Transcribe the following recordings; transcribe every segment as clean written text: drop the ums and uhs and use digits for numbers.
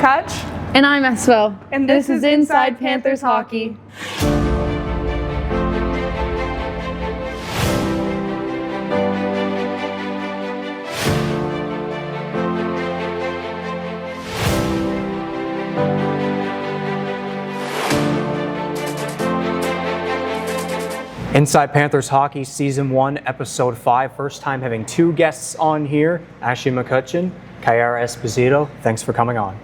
McCutcheon. And I'm Espo. And this is Inside Panthers Hockey. Inside Panthers Hockey, Season 1, Episode 5. First time having two guests on here, McCutcheon, Chiara Esposito. Thanks for coming on.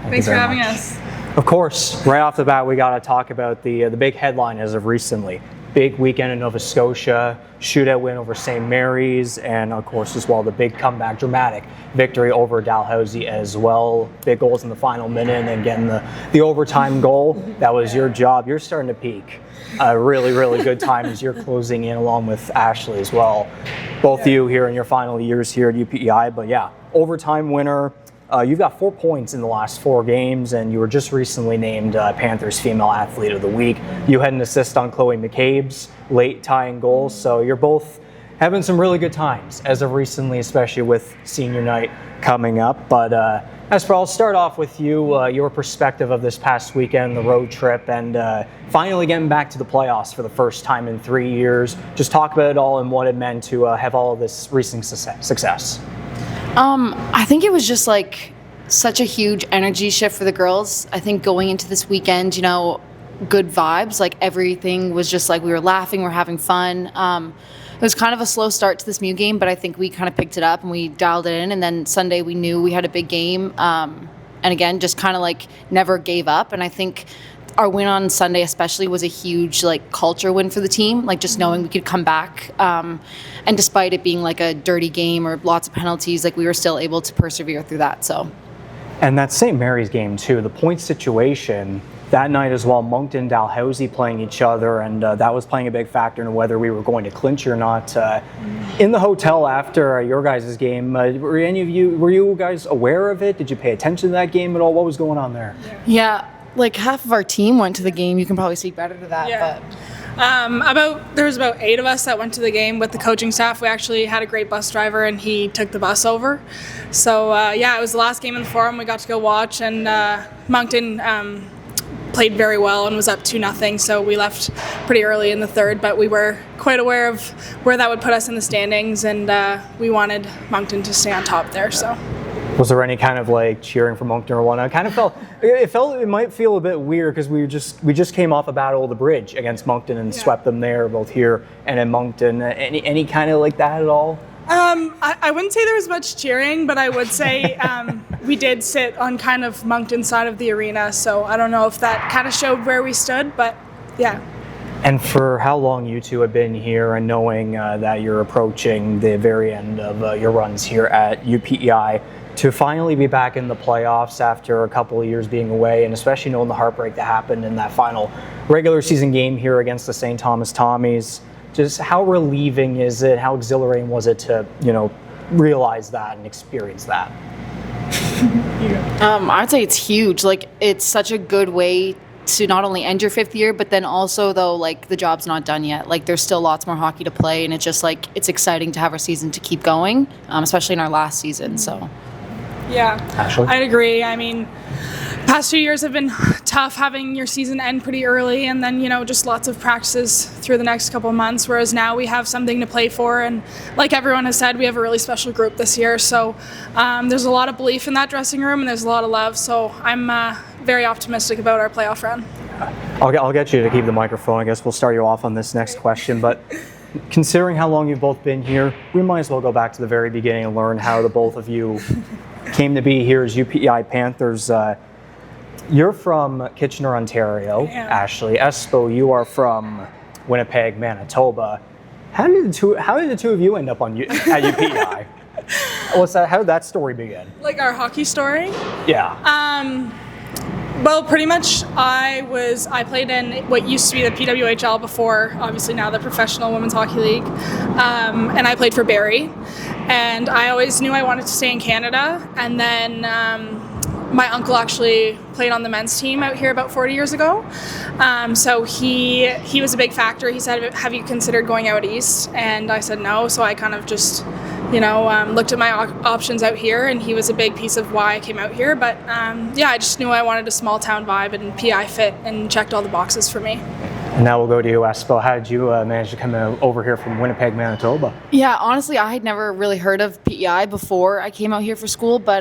Thanks for having us. Of course, right off the bat, we got to talk about the big headline as of recently. Big weekend in Nova Scotia, shootout win over St. Mary's, and of course as well the big comeback, dramatic victory over Dalhousie as well. Big goals in the final minute and then getting the overtime goal. That was your job. You're starting to peak. Really, really good time as you're closing in along with Ashley as well. Both of you here in your final years here at UPEI, but yeah, overtime winner. You've got 4 points in the last 4 games, and you were just recently named Panthers Female Athlete of the Week. You had an assist on Chloe McCabe's late tying goals, so you're both having some really good times as of recently, especially with senior night coming up. But Esper, I'll start off with you, your perspective of this past weekend, the road trip, and finally getting back to the playoffs for the first time in 3 years. Just talk about it all and what it meant to have all of this recent success. I think it was just like such a huge energy shift for the girls. I think going into this weekend, you know, good vibes, like everything was just like we were laughing, we're having fun. It was kind of a slow start to this Mew game, but I think we kind of picked it up and we dialed it in. And then Sunday we knew we had a big game. And again, just kind of like never gave up. And I think our win on Sunday especially was a huge like culture win for the team, like just knowing we could come back. And despite it being like a dirty game or lots of penalties, like we were still able to persevere through that. So, and that St. Mary's game too, the point situation that night as well, Moncton and Dalhousie playing each other, and that was playing a big factor in whether we were going to clinch or not. In the hotel after your guys' game, were you guys aware of it? Did you pay attention to that game at all? What was going on there? Yeah, like half of our team went to the game. You can probably speak better to that. Yeah. There was about 8 of us that went to the game with the coaching staff. We actually had a great bus driver and he took the bus over. So it was the last game in the Forum. We got to go watch, and Moncton played very well and was up 2-0. So we left pretty early in the third, but we were quite aware of where that would put us in the standings, and we wanted Moncton to stay on top there. So. Was there any kind of like cheering for Moncton or whatnot? It might feel a bit weird because we just came off a battle of the bridge against Moncton and swept them there, both here and in Moncton. Any kind of like that at all? I wouldn't say there was much cheering, but I would say we did sit on kind of Moncton's side of the arena, so I don't know if that kind of showed where we stood, but yeah. And for how long you two have been here, and knowing that you're approaching the very end of your runs here at UPEI, to finally be back in the playoffs after a couple of years being away, and especially knowing the heartbreak that happened in that final regular season game here against the St. Thomas Tommies, just how relieving is it? How exhilarating was it to, realize that and experience that? I'd say it's huge. Like, it's such a good way to not only end your 5th year, but then also though, like, the job's not done yet. Like, there's still lots more hockey to play, and it's just like it's exciting to have our season to keep going, especially in our last season. So. Yeah, Ashley? I'd agree. I mean, past 2 years have been tough, having your season end pretty early, and then, just lots of practices through the next couple of months, whereas now we have something to play for, and like everyone has said, we have a really special group this year, so there's a lot of belief in that dressing room, and there's a lot of love, so I'm very optimistic about our playoff run. I'll get you to keep the microphone. I guess we'll start you off on this next question, but considering how long you've both been here, we might as well go back to the very beginning and learn how the both of you came to be here as UPEI Panthers. You're from Kitchener, Ontario, Ashley. Espo, you are from Winnipeg, Manitoba. How did the two of you end up at UPEI? How did that story begin? Like our hockey story? Yeah. Well, pretty much I played in what used to be the PWHL before, obviously now the Professional Women's Hockey League, and I played for Barrie, and I always knew I wanted to stay in Canada, and then my uncle actually played on the men's team out here about 40 years ago, so he was a big factor. He said, have you considered going out east? And I said no, so I kind of just looked at my options out here, and he was a big piece of why I came out here. But I just knew I wanted a small town vibe, and PEI fit and checked all the boxes for me. And now we'll go to you, Espo. How did you manage to come over here from Winnipeg, Manitoba? Yeah, honestly, I had never really heard of PEI before I came out here for school, but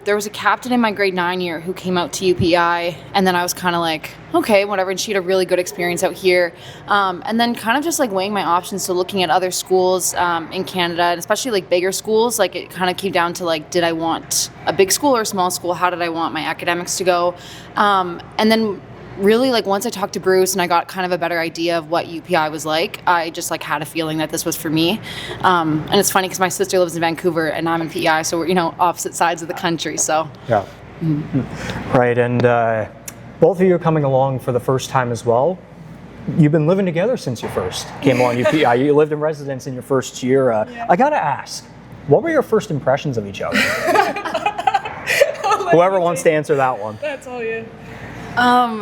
there was a captain in my grade 9 year who came out to UPEI, and then I was kind of like, okay, whatever, and she had a really good experience out here. And then kind of just like weighing my options, so looking at other schools in Canada, and especially like bigger schools, like it kind of came down to like, did I want a big school or a small school? How did I want my academics to go? And then really, like, once I talked to Bruce and I got kind of a better idea of what UPEI was like, I just like had a feeling that this was for me. And it's funny because my sister lives in Vancouver and I'm in PEI, so we're opposite sides of the country. So yeah, right. And both of you are coming along for the first time as well. You've been living together since you first came on UPEI. You lived in residence in your first year. I gotta ask, what were your first impressions of each other? Whoever wants to answer that one. That's all you.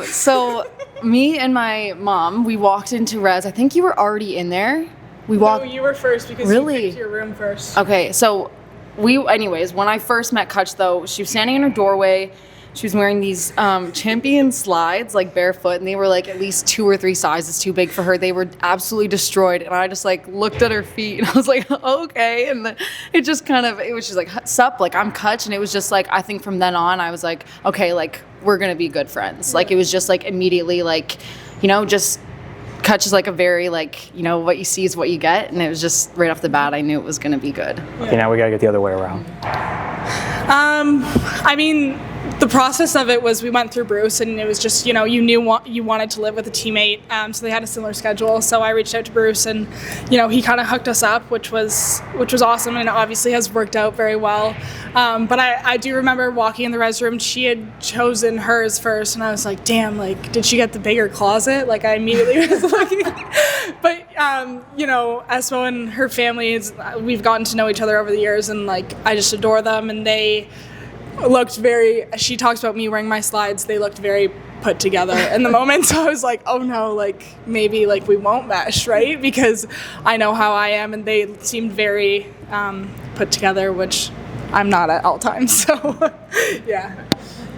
So me and my mom, we walked into res. I think you were already in there. No, you were first because Really? you picked your room first. Okay, so anyways, when I first met Kutch though, she was standing in her doorway. She was wearing these champion slides, like barefoot, and they were like at least 2 or 3 sizes too big for her. They were absolutely destroyed, and I just like looked at her feet, and I was like, okay. And then it was just like, sup, like I'm Kutch, and it was just like, I think from then on, I was like, okay, like we're gonna be good friends. Like it was just like immediately like, just Kutch is like a very like, what you see is what you get, and it was just right off the bat, I knew it was gonna be good. Okay, now we gotta get the other way around. I mean, the process of it was we went through Bruce, and it was just, you knew you wanted to live with a teammate, so they had a similar schedule. So I reached out to Bruce, and he kind of hooked us up, which was awesome, and obviously has worked out very well. But I do remember walking in the res room. She had chosen hers first, and I was like, damn, like, did she get the bigger closet? Like, I immediately was looking. But Espo and her family we've gotten to know each other over the years, and like I just adore them, and they looked she talks about me wearing my slides, they looked very put together in the moment. So I was like, oh no, like maybe like we won't mesh, right? Because I know how I am, and they seemed very put together, which I'm not at all times. So yeah.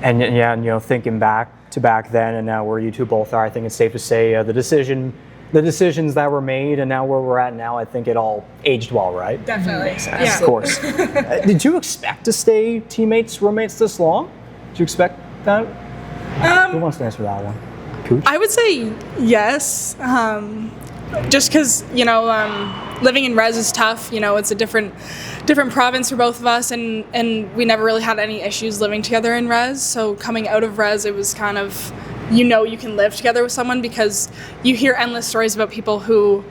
And thinking back to back then and now where you two both are, I think it's safe to say the decisions that were made and now where we're at now, I think it all aged well, right? Definitely. Yeah. Of course. Did you expect to stay teammates, roommates this long? Did you expect that? Who wants to answer that one? Cooch? I would say yes. Just because, living in res is tough. It's a different province for both of us, and we never really had any issues living together in res. So coming out of res, it was kind of, you can live together with someone, because you hear endless stories about people who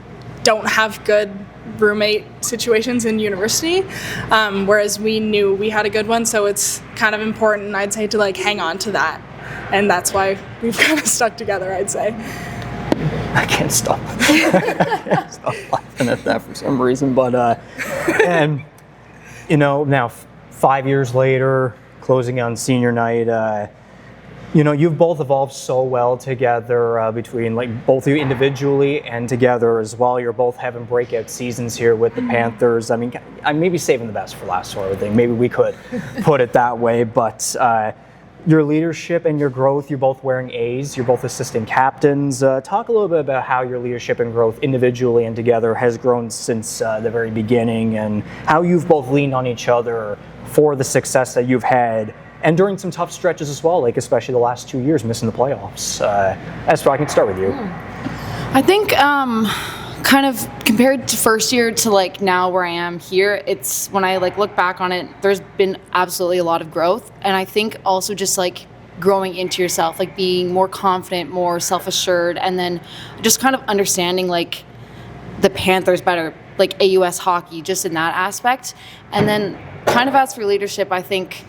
don't have good roommate situations in university, whereas we knew we had a good one. So it's kind of important, I'd say, to like hang on to that, and that's why we've kind of stuck together, I'd say. I can't stop. Laughing at that for some reason, but and now 5 years later, closing on senior night. You've both evolved so well together, between like both of you individually and together as well. You're both having breakout seasons here with the Panthers. I mean, I'm maybe saving the best for last sort of thing. Maybe we could put it that way. But your leadership and your growth, you're both wearing A's. You're both assistant captains. Talk a little bit about how your leadership and growth individually and together has grown since the very beginning, and how you've both leaned on each other for the success that you've had. And during some tough stretches as well, like especially the last 2 years missing the playoffs. Espo, I can start with you. I think kind of compared to first year to like now where I am here, it's when I like look back on it, there's been absolutely a lot of growth. And I think also just like growing into yourself, like being more confident, more self-assured, and then just kind of understanding like the Panthers better, like AUS hockey, just in that aspect. And then kind of as for leadership, I think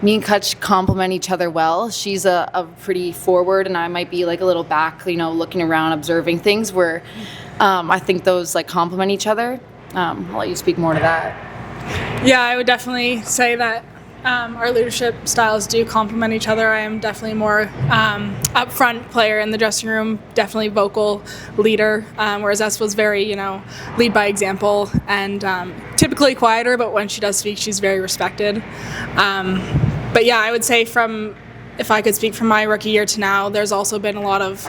me and Kutch complement each other well. She's a pretty forward, and I might be like a little back, looking around, observing things, where I think those like complement each other. I'll let you speak more to that. Yeah, I would definitely say that our leadership styles do complement each other. I am definitely more upfront player in the dressing room, definitely vocal leader, whereas Espo's very, lead by example and typically quieter, but when she does speak, she's very respected. But yeah, I would say if I could speak from my rookie year to now, there's also been a lot of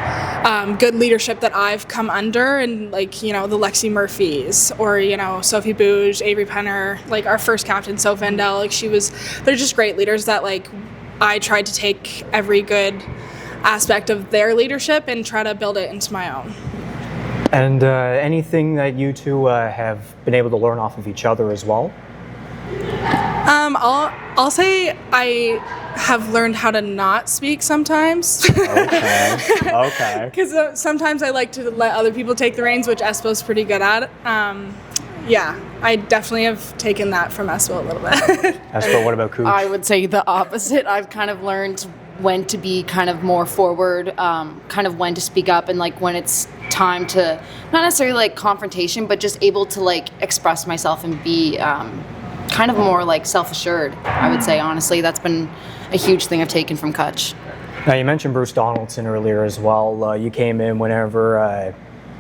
good leadership that I've come under, and the Lexi Murphys or Sophie Bouge, Avery Penner, like our first captain Soph Vandell, they're just great leaders that I tried to take every good aspect of their leadership and try to build it into my own. And anything that you two have been able to learn off of each other as well? I'll say I have learned how to not speak sometimes. Okay. Because sometimes I like to let other people take the reins, which Espo's pretty good at. Yeah, I definitely have taken that from Espo a little bit. Espo, what about Cooch? I would say the opposite. I've kind of learned when to be kind of more forward, kind of when to speak up, and when it's time to, not necessarily confrontation, but just able to express myself and be kind of more self-assured, I would say. Honestly, that's been a huge thing I've taken from Cutch. Now, you mentioned Bruce Donaldson earlier as well. You came in whenever,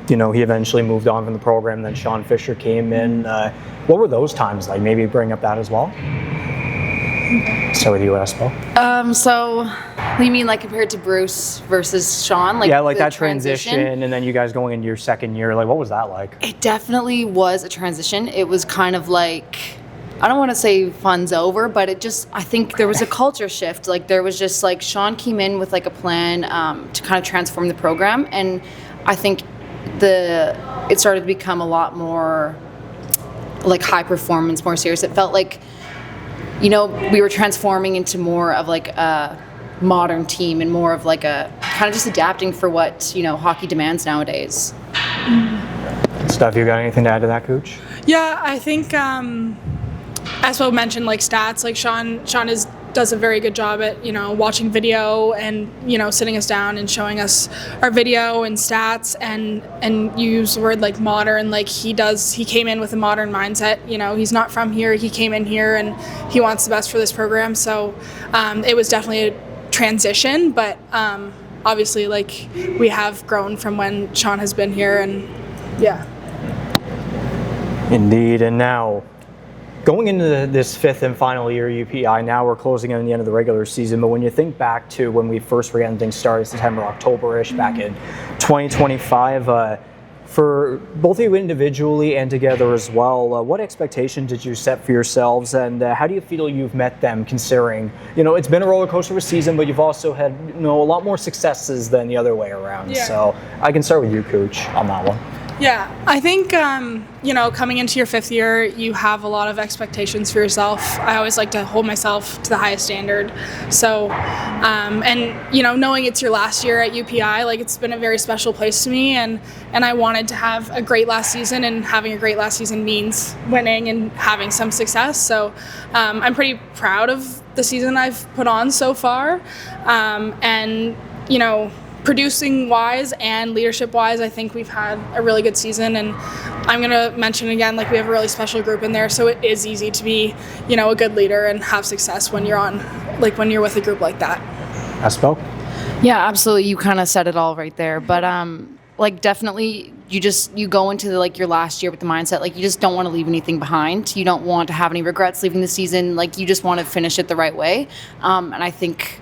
he eventually moved on from the program, then Sean Fisher came in. What were those times like? Maybe bring up that as well? Start with you, Espo. So, you mean compared to Bruce versus Sean? That transition, and then you guys going into your second year. What was that like? It definitely was a transition. It was kind of I don't want to say fun's over, but I think there was a culture shift. There was just Sean came in with a plan to kind of transform the program, and I think it started to become a lot more high performance, more serious. It felt we were transforming into more of a modern team and more of a kind of just adapting for what hockey demands nowadays. Steph, you got anything to add to that, Cooch? Yeah, I think Espo mentioned stats. Sean does a very good job at watching video and sitting us down and showing us our video and stats and use the word modern. He came in with a modern mindset. He's not from here. He came in here and he wants the best for this program. So it was definitely a transition, but obviously we have grown from when Sean has been here, and yeah. Indeed, and now going into this fifth and final year UPEI, now we're closing in on the end of the regular season, but when you think back to when we first ran things started, September, October-ish, back in 2025, for both of you individually and together as well, what expectations did you set for yourselves, and how do you feel you've met them, considering, it's been a roller coaster of a season, but you've also had, a lot more successes than the other way around. Yeah. So I can start with you, Cooch, on that one. Yeah, I think, coming into your fifth year, you have a lot of expectations for yourself. I always like to hold myself to the highest standard. So, knowing it's your last year at UPEI, it's been a very special place to me, and I wanted to have a great last season, and having a great last season means winning and having some success. So, I'm pretty proud of the season I've put on so far, producing wise and leadership wise, I think we've had a really good season, and I'm going to mention again, we have a really special group in there, so it is easy to be, a good leader and have success when you're when you're with a group like that. Espo? Yeah, absolutely. You kind of said it all right there, but definitely you go into your last year with the mindset, you just don't want to leave anything behind. You don't want to have any regrets leaving the season. You just want to finish it the right way. And I think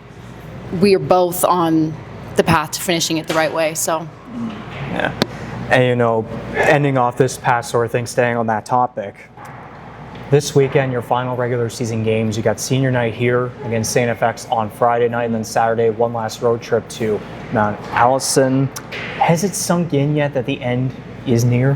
we are both on the path to finishing it the right way. So yeah, and ending off this past sort of thing, staying on that topic, this weekend your final regular season games, you got senior night here against St. FX on Friday night, and then Saturday one last road trip to Mount Allison. Has it sunk in yet that the end is near?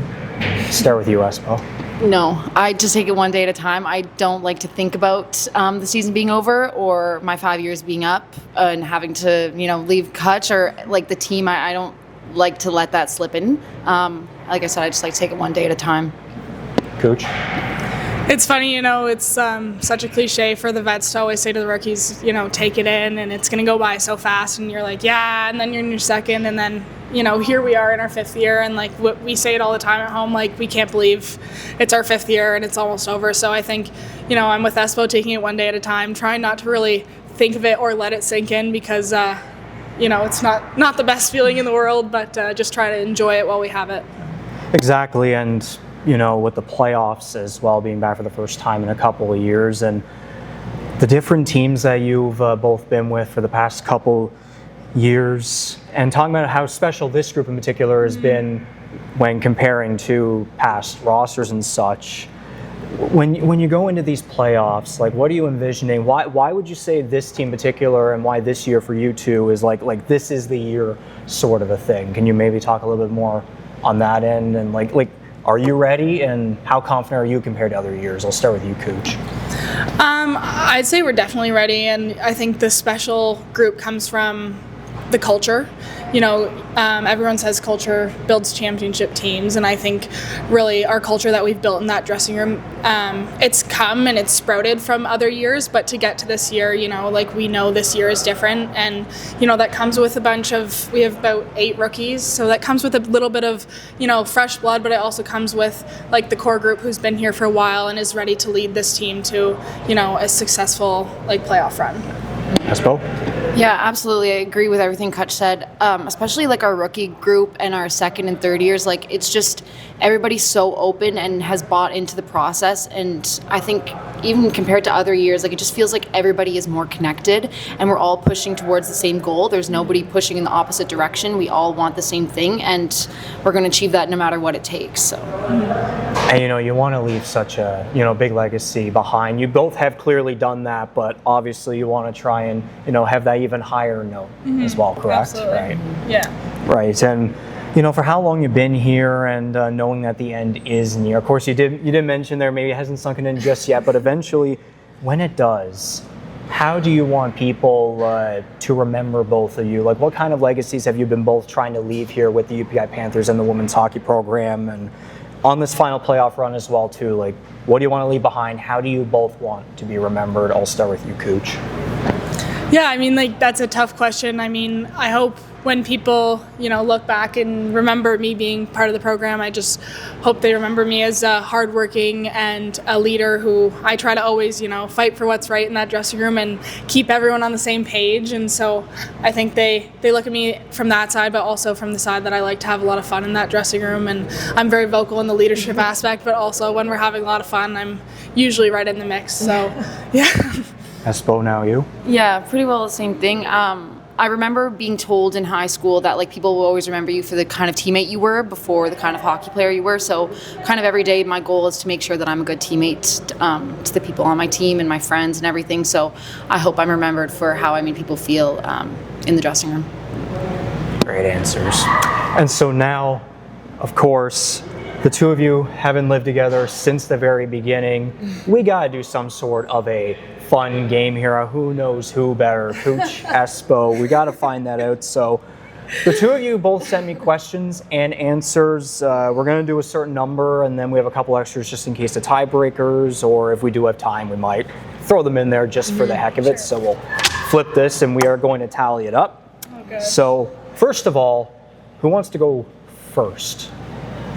Start with you, Espo. No, I just take it one day at a time. I don't like to think about the season being over or my 5 years being up and having to, leave Cutch or the team. I don't like to let that slip in. Like I said, I just like to take it one day at a time. Coach? It's funny, it's such a cliche for the vets to always say to the rookies, take it in, and it's going to go by so fast, and you're like, yeah, and then you're in your second, and then here we are in our 5th year, and like we say it all the time at home, like we can't believe it's our 5th year and it's almost over. So I think, I'm with Espo, taking it one day at a time, trying not to really think of it or let it sink in, because it's not the best feeling in the world, but just try to enjoy it while we have it. Exactly, and with the playoffs as well, being back for the first time in a couple of years, and the different teams that you've both been with for the past couple years, and talking about how special this group in particular has been when comparing to past rosters and such. When you go into these playoffs, like, what are you envisioning? Why would you say this team in particular, and why this year for you two is like this is the year sort of a thing? Can you maybe talk a little bit more on that end, and like are you ready, and how confident are you compared to other years? I'll start with you, Coach. I'd say we're definitely ready, and I think the special group comes from the culture. Everyone says culture builds championship teams, and I think really our culture that we've built in that dressing room, it's come and it's sprouted from other years, but to get to this year, we know this year is different, and that comes with we have about 8 rookies, so that comes with a little bit of fresh blood, but it also comes with like the core group who's been here for a while and is ready to lead this team to a successful playoff run. Espo? Yeah, absolutely. I agree with everything Kutch said, especially like our rookie group and our 2nd and 3rd years. Like, it's just everybody's so open and has bought into the process. And I think even compared to other years, like, it just feels like everybody is more connected and we're all pushing towards the same goal. There's nobody pushing in the opposite direction. We all want the same thing, and we're going to achieve that no matter what it takes. So. And you want to leave such a big legacy behind. You both have clearly done that, but obviously you want to try and have that even higher note as well, correct? Absolutely. Right. Yeah. Right. And for how long you've been here, and knowing that the end is near. Of course, you did mention there maybe it hasn't sunken in just yet, but eventually, when it does, how do you want people to remember both of you? Like, what kind of legacies have you been both trying to leave here with the UPEI Panthers and the women's hockey program, and on this final playoff run as well too? Like, what do you want to leave behind? How do you both want to be remembered? I'll start with you, Cooch. Yeah, that's a tough question. I hope when people, look back and remember me being part of the program, I just hope they remember me as hardworking and a leader who I try to always, fight for what's right in that dressing room and keep everyone on the same page. And so I think they look at me from that side, but also from the side that I like to have a lot of fun in that dressing room. And I'm very vocal in the leadership aspect, but also when we're having a lot of fun, I'm usually right in the mix. So, yeah. Espo, now you? Yeah, pretty well the same thing. I remember being told in high school that people will always remember you for the kind of teammate you were before the kind of hockey player you were. So kind of every day my goal is to make sure that I'm a good teammate to the people on my team and my friends and everything. So I hope I'm remembered for how I made people feel in the dressing room. Great answers. And so now, of course, the two of you haven't lived together since the very beginning. We gotta do some sort of a fun game here. Who knows who better? Cooch, Espo. We gotta find that out. So the two of you both sent me questions and answers. We're gonna do a certain number, and then we have a couple extras just in case of tiebreakers, or if we do have time, we might throw them in there just for the heck of it. So we'll flip this and we are going to tally it up. Okay. So first of all, who wants to go first?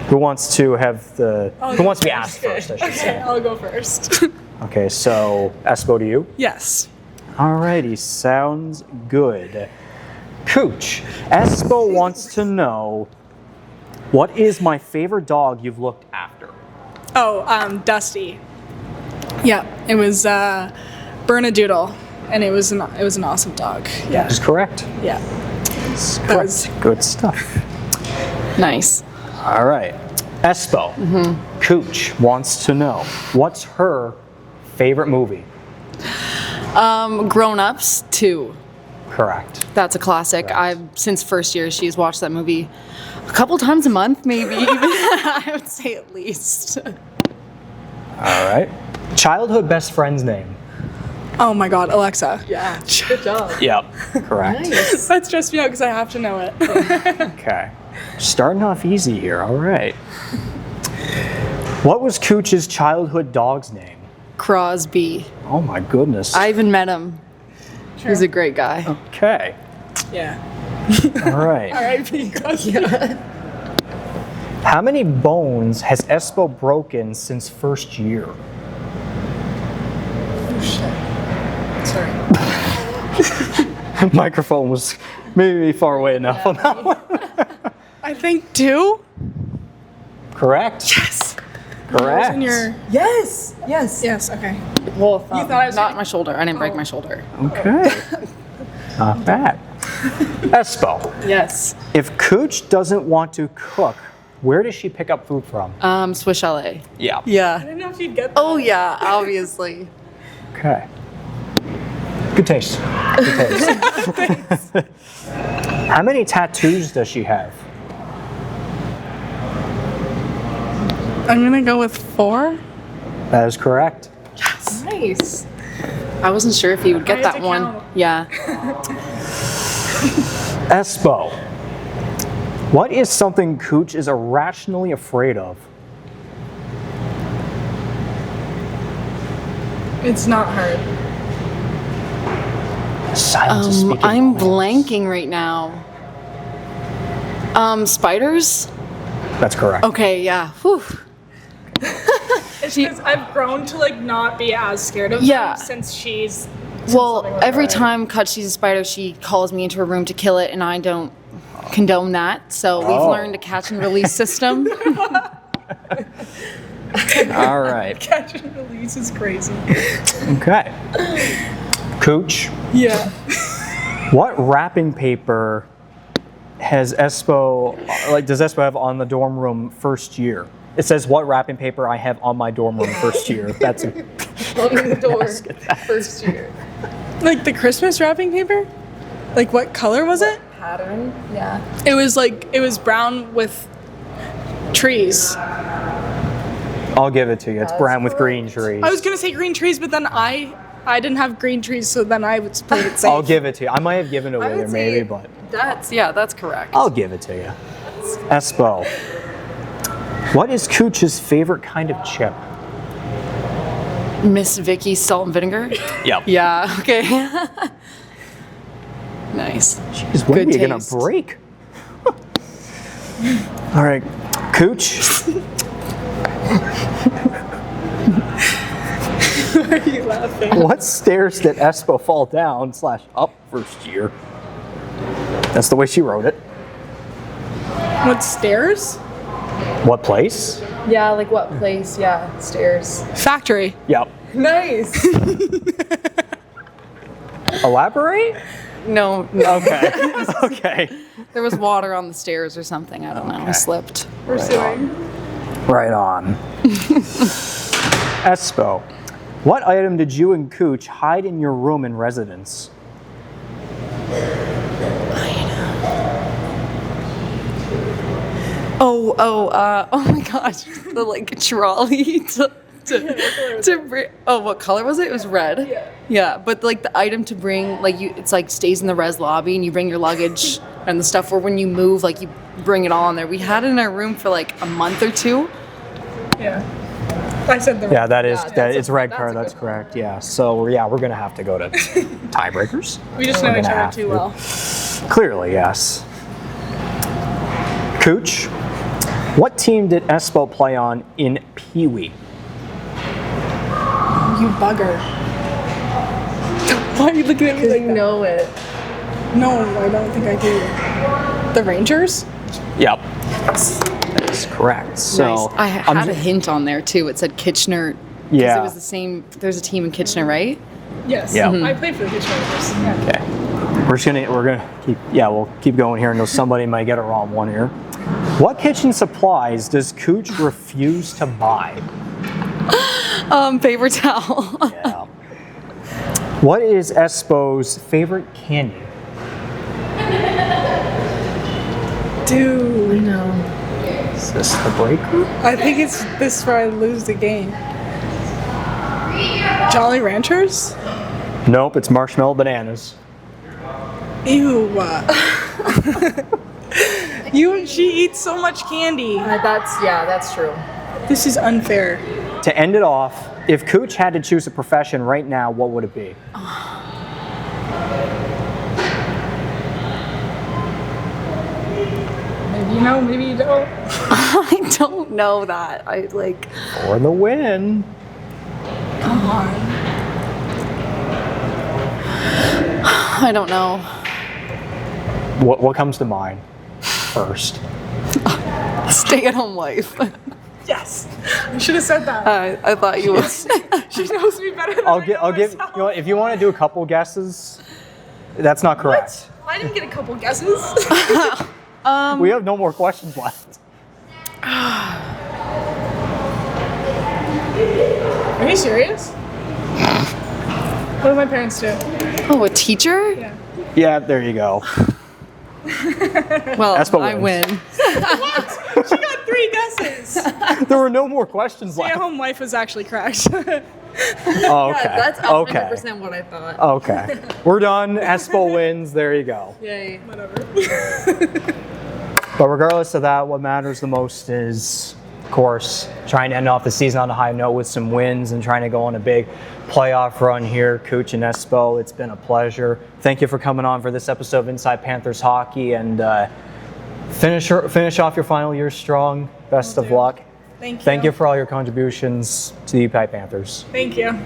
Who wants to have who wants to be asked first, I should say. Okay, I'll go first. Okay, so Espo, to you? Yes. Alrighty, sounds good. Cooch, Espo wants to know, what is my favorite dog you've looked after? Oh, Dusty. Yeah, it was Bernedoodle, and it was an awesome dog. Yeah. That is correct. Yeah. That's correct. Good stuff. Nice. All right. Espo, Cooch wants to know, what's her favorite movie? Grown Ups 2. Correct. That's a classic. Since first year, she's watched that movie a couple times a month, maybe even. I would say at least. All right. Childhood best friend's name? Oh my God, Alexa. Yeah, good job. Yep, correct. Nice. That stressed me out because I have to know it. Okay. Starting off easy here. All right. What was Cooch's childhood dog's name? Crosby. Oh my goodness. I even met him. He's a great guy. Okay. Yeah. All right. R.I.P. Crosby. How many bones has Espo broken since first year? Oh, shit. Sorry. Microphone was maybe far away enough on that one. I think 2. Correct. Yes. Correct. In your... Yes. Yes, okay. Well, You thought I was not gonna- my shoulder. I didn't break my shoulder. Okay. Not bad. Espo, Yes. if Cooch doesn't want to cook, where does she pick up food from? Swiss chalet. Yeah. I Yeah. didn't know if you'd get that. Oh yeah, obviously. Okay. Good taste. Good taste. How many tattoos does she have? I'm going to go with 4. That is correct. Nice. I wasn't sure if you would get I had that to one. count. Yeah. Espo, what is something Cooch is irrationally afraid of? It's not hard. Silence is speaking I'm volumes. blanking right now. Spiders? That's correct. Okay, yeah. Whew. It's because I've grown to like not be as scared of Yeah. them since she's. Well, something with every her. time Cut sees a spider, she calls me into her room to kill it, and I don't condone that. So we've Oh. learned a catch and release system. All right. Catch and release is crazy. Okay. Cooch, Yeah. what wrapping paper has Espo, does Espo have on the dorm room first year? It says what wrapping paper I have on my dorm room first year. That's a, Opening the door first year. Like the Christmas wrapping paper? Like what color was it? Pattern? Yeah. It was brown with trees. I'll give it to you. It's brown with green trees. I was gonna say green trees, but then I didn't have green trees, so then I would play it safe. I'll give it to you. I might have given it away there maybe, but That's correct. I'll give it to you. Espo, what is Cooch's favorite kind of chip? Miss Vicky's salt and vinegar? Yep. Yeah, okay. Nice. Jeez, when are Good you gonna taste. break? All right, Cooch. Why are you laughing? What stairs did Espo fall down / up first year? That's the way she wrote it. What stairs? What place? Yeah, like what place? Yeah, stairs. Factory. Yep. Nice. Elaborate? No, Okay. Okay. there was water on the stairs or something. I don't know. I slipped. We're suing. Right on. Espo, what item did you and Cooch hide in your room in residence? Oh my gosh, the like trolley to bring. Oh, what color was it? It was red. Yeah, but like the item to bring, like it's like stays in the res lobby, and you bring your luggage and the stuff. Or when you move, like you bring it all in there. We had it in our room for like a month or 2. Yeah. I said the Yeah, that is that's that. a- It's red that's card. a That's good correct. Yeah. So yeah, we're gonna have to go to tiebreakers. We just We're know each gonna other have too to. well. Clearly, yes. Cooch, what team did Espo play on in Pee Wee? You bugger. Why are you looking at me like that? know it. No, I don't think I do. The Rangers? Yep. That is correct. So Nice. I had a hint on there too. It said Kitchener. 'cause Yeah. It was the same. There's a team in Kitchener, right? Yes. Yeah. I played for the Kitchener Rangers. Yeah. Okay. We're gonna keep we'll keep going here until somebody might get it wrong one here. What kitchen supplies does Cooch refuse to buy? Paper towel. Yeah. What is Espo's favorite candy? Dude. Is this the breaker? I think it's this where I lose the game. Jolly Ranchers? Nope, it's marshmallow bananas. Ew. She eats so much candy. That's true. This is unfair. To end it off, if Cooch had to choose a profession right now, what would it be? know. Maybe you don't. I don't know that. I like. For the win. Come on. I don't know. What comes to mind first? Stay-at-home wife. Yes. You should have said that. I thought you would. She knows me better than I'll give. You myself. know what, if you want to do a couple guesses, that's not correct. I didn't get a couple guesses. We have no more questions left. Are you serious? What do my parents do? Oh, a teacher? Yeah. Yeah, there you go. Well, Espo I wins. win. What? She got 3 guesses. There were no more questions left. Stay-at-home wife was actually correct. Oh, okay. That's 100% okay. what I thought. Okay. We're done. Espo wins. There you go. Yay. Whatever. But regardless of that, what matters the most is, of course, trying to end off the season on a high note with some wins and trying to go on a big playoff run here. Cooch and Espo, it's been a pleasure. Thank you for coming on for this episode of Inside Panthers Hockey, and finish off your final year strong. Best of luck. Thank you. Thank you for all your contributions to the UPEI Panthers. Thank you.